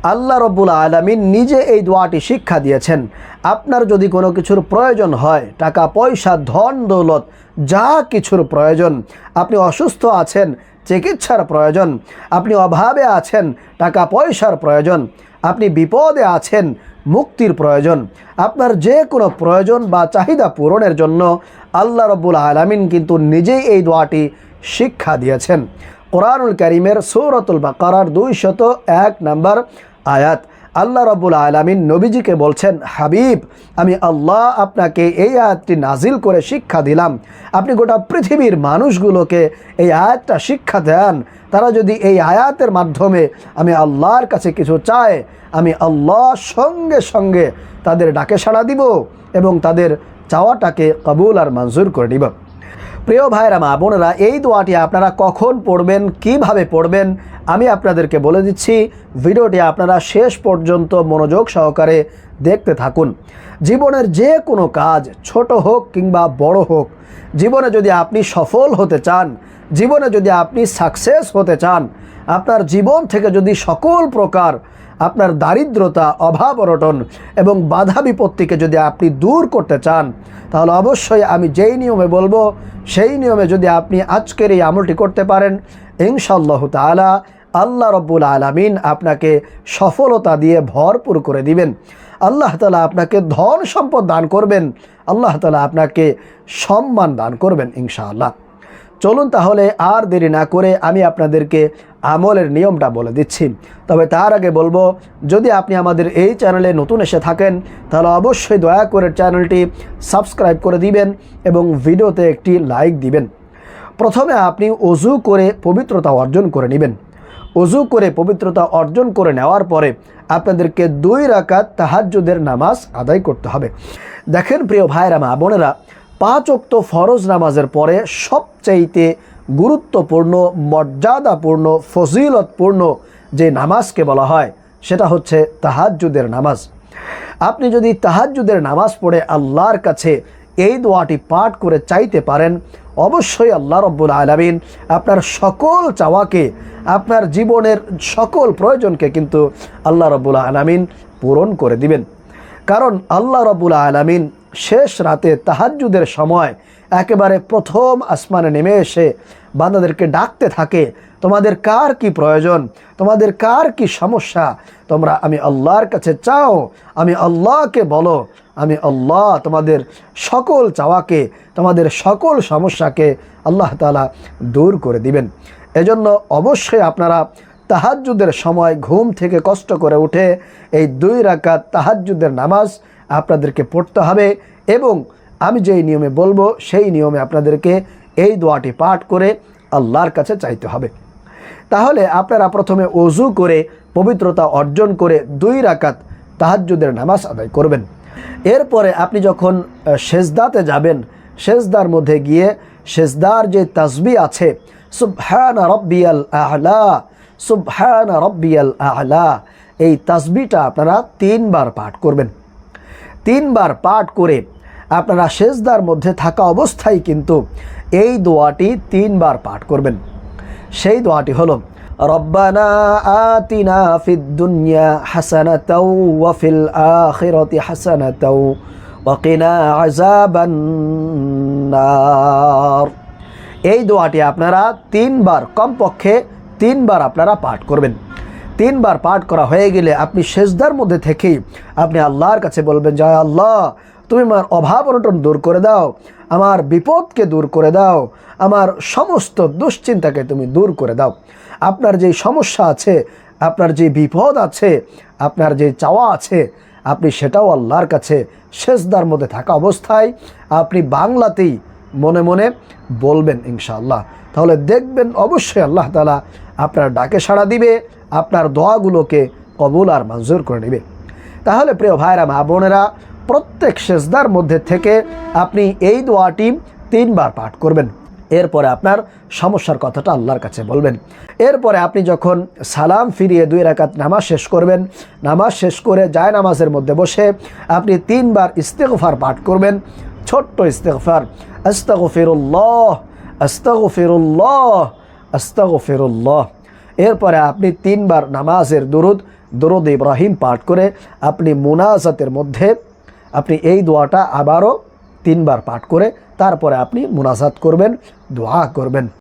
আল্লাহ রাব্বুল আলামিন নিজে এই দোয়াটি শিক্ষা দিয়েছেন। আপনার যদি কোনো কিছুর প্রয়োজন হয়, টাকা পয়সা ধন দৌলত যা কিছুর প্রয়োজন, আপনি অসুস্থ আছেন, চিকিৎসার প্রয়োজন, আপনি অভাবে আছেন, টাকা পয়সার প্রয়োজন, আপনি বিপদে আছেন, মুক্তির প্রয়োজন, আপনার যে কোনো প্রয়োজন বা চাহিদা পূরণের জন্য আল্লাহ রাব্বুল আলামিন কিন্তু নিজেই এই দোয়াটি শিক্ষা দিয়েছেন। কোরআনুল কারীমের সূরাতুল বাকারার 201 নম্বর আয়াত আল্লাহ রাব্বুল আলামিন নবীজিকে বলছেন, হাবিব, আমি আল্লাহ আপনাকে এই আয়াতটি নাজিল করে শিক্ষা দিলাম। আপনি গোটা পৃথিবীর মানুষগুলোকে এই আয়াতটা শিক্ষা দেন। তারা যদি এই আয়াতের মাধ্যমে আমি আল্লাহর কাছে কিছু চায়, আমি আল্লাহ সঙ্গে সঙ্গে তাদের ডাকে সাড়া দিব এবং তাদের চাওয়াটাকে কবুল আর মঞ্জুর করে নিব। প্রিয় ভাইরা মা বোনেরা, এই দোয়াটি আপনারা কখন পড়বেন, কিভাবে পড়বেন আমি আপনাদেরকে বলে দিচ্ছি। ভিডিওটি আপনারা শেষ পর্যন্ত মনোযোগ সহকারে দেখতে থাকুন। জীবনের যে কোনো কাজ, ছোট হোক কিংবা বড় হোক, জীবনে যদি আপনি সফল হতে চান, জীবনে যদি আপনি সাকসেস হতে চান, আপনার জীবন থেকে যদি সকল প্রকার আপনার দারিদ্রতা, অভাব অনটন এবং বাধা বিপত্তিকে যদি আপনি দূর করতে চান, তাহলে অবশ্যই আমি যেই নিয়মে বলবো সেই নিয়মে যদি আপনি আজকের এই আমলটি করতে পারেন, ইনশাআল্লাহ তাআলা আল্লাহ রাব্বুল আলামিন আপনাকে সফলতা দিয়ে ভরপুর করে দিবেন। আল্লাহ তাআলা আপনাকে ধন সম্পদ দান করবেন, আল্লাহ তাআলা আপনাকে সম্মান দান করবেন ইনশাআল্লাহ। চলুন তাহলে আর দেরি না করে আমি আপনাদেরকে আমলের নিয়মটা বলে দিচ্ছি। তবে তার আগে বলবো, যদি আপনি আমাদের এই চ্যানেলে নতুন এসে থাকেন তাহলে অবশ্যই দয়া করে চ্যানেলটি সাবস্ক্রাইব করে দিবেন এবং ভিডিওতে একটি লাইক দিবেন। প্রথমে আপনি ওযু করে পবিত্রতা অর্জন করে নেবেন। ওযু করে পবিত্রতা অর্জন করে নেওয়ার পরে আপনাদেরকে 2 রাকাত তাহাজ্জুদের নামাজ আদায় করতে হবে। দেখেন প্রিয় ভাইরা মা বোনেরা, 5 ওয়াক্ত ফরজ নামাজের পরে সবচাইতে গুরুত্বপূর্ণ, মর্যাদাপূর্ণ, ফজিলতপূর্ণ যে নামাজকে বলা হয় সেটা হচ্ছে তাহাজ্জুদের নামাজ। আপনি যদি তাহাজ্জুদের নামাজ পড়ে আল্লাহর কাছে এই দোয়াটি পাঠ করে চাইতে পারেন, অবশ্যই আল্লাহ রাব্বুল আলামিন আপনার সকল চাওয়াকে, আপনার জীবনের সকল প্রয়োজনকে কিন্তু আল্লাহ রাব্বুল আলামিন পূরণ করে দিবেন। কারণ আল্লাহ রাব্বুল আলামিন শেষ রাতে তাহাজ্জুদের সময় একেবারে প্রথম আসমানে নেমে এসে বান্দাদেরকে ডাকতে থাকে, তোমাদের কার কি প্রয়োজন, তোমাদের কার কি সমস্যা, তোমরা আমি আল্লাহর কাছে চাও, আমি আল্লাহকে বলো, আমি আল্লাহ তোমাদের সকল চাওয়াকে, তোমাদের সকল সমস্যাকে আল্লাহ তাআলা দূর করে দিবেন। এজন্য অবশ্যই আপনারা তাহাজ্জুদের সময় ঘুম থেকে কষ্ট করে উঠে এই 2 রাকাত তাহাজ্জুদের নামাজ আপনাদেরকে পড়তে হবে এবং আমি যেই নিয়মে বলবো সেই নিয়মে আপনাদেরকে এই দোয়াটি পাঠ করে আল্লাহর কাছে চাইতে হবে। তাহলে আপনারা প্রথমে ওযু করে পবিত্রতা অর্জন করে 2 রাকাত তাহাজ্জুদের নামাজ আদায় করবেন। এরপরে আপনি যখন সেজদাতে যাবেন, সেজদার মধ্যে গিয়ে সেজদার যে তাসবিহ আছে, সুবহানা রাব্বিয়াল আ'লা, সুবহানা রাব্বিয়াল আ'লা, এই তাসবিহটা আপনারা 3 বার পাঠ করবেন। 3 বার পাঠ করে আপনারা সেজদার মধ্যে থাকা অবস্থায় কিন্তু এই দোয়াটি 3 বার পাঠ করবেন। সেই দোয়াটি হলো, রব্বানা আতিনা ফিদ দুনিয়া হাসানাতাও ওয়া ফিল আখিরাতি হাসানাতাও ওয়া কিনা আযাবান নার। এই দোয়াটি আপনারা 3 বার, কমপক্ষে 3 বার আপনারা পাঠ করবেন। 3 বার পাঠ করা হয়ে গেলে আপনি সেজদার মধ্যে থেকেই আপনি আল্লাহর কাছে বলবেন, জয় আল্লাহ, তুমি আমার অভাব অনটন দূর করে দাও, আমার বিপদকে দূর করে দাও, আমার সমস্ত দুশ্চিন্তাকে তুমি দূর করে দাও। আপনার যে সমস্যা আছে, আপনার যে বিপদ আছে, আপনার যে চাওয়া আছে, আপনি সেটাও আল্লাহর কাছে সেজদার মধ্যে থাকা অবস্থায় আপনি বাংলাতেই মনে মনে বলবেন ইনশাআল্লাহ। তাহলে দেখবেন অবশ্যই আল্লাহ তাআলা আপনার ডাকে সাড়া দিবে, আপনার দোয়াগুলোকে কবুল আর মঞ্জুর করে নেবে। তাহলে প্রিয় ভাইরা মা বোনেরা, প্রত্যেক সেজদার মধ্যে থেকে আপনি এই দোয়াটি 3 বার পাঠ করবেন। এরপরে আপনার সমস্যার কথাটা আল্লাহর কাছে বলবেন। এরপরে আপনি যখন সালাম ফিরিয়ে 2 রাকাত নামাজ শেষ করবেন, নামাজ শেষ করে যায় নামাজের মধ্যে বসে আপনি 3 বার ইস্তেগফার পাঠ করবেন, ছোট্ট ইস্তেগফার, আস্তাগফিরুল্লাহ আস্তাগফিরুল্লাহ আস্তাগফিরুল্লাহ। এরপরে আপনি 3 বার নামাজের দুরুদ দরুদ ইব্রাহিম পাঠ করে আপনি মুনাজাতের মধ্যে আপনি এই দোয়াটা আবারও 3 বার পাঠ করে তারপরে আপনি মুনাজাত করবেন, দোয়া করবেন।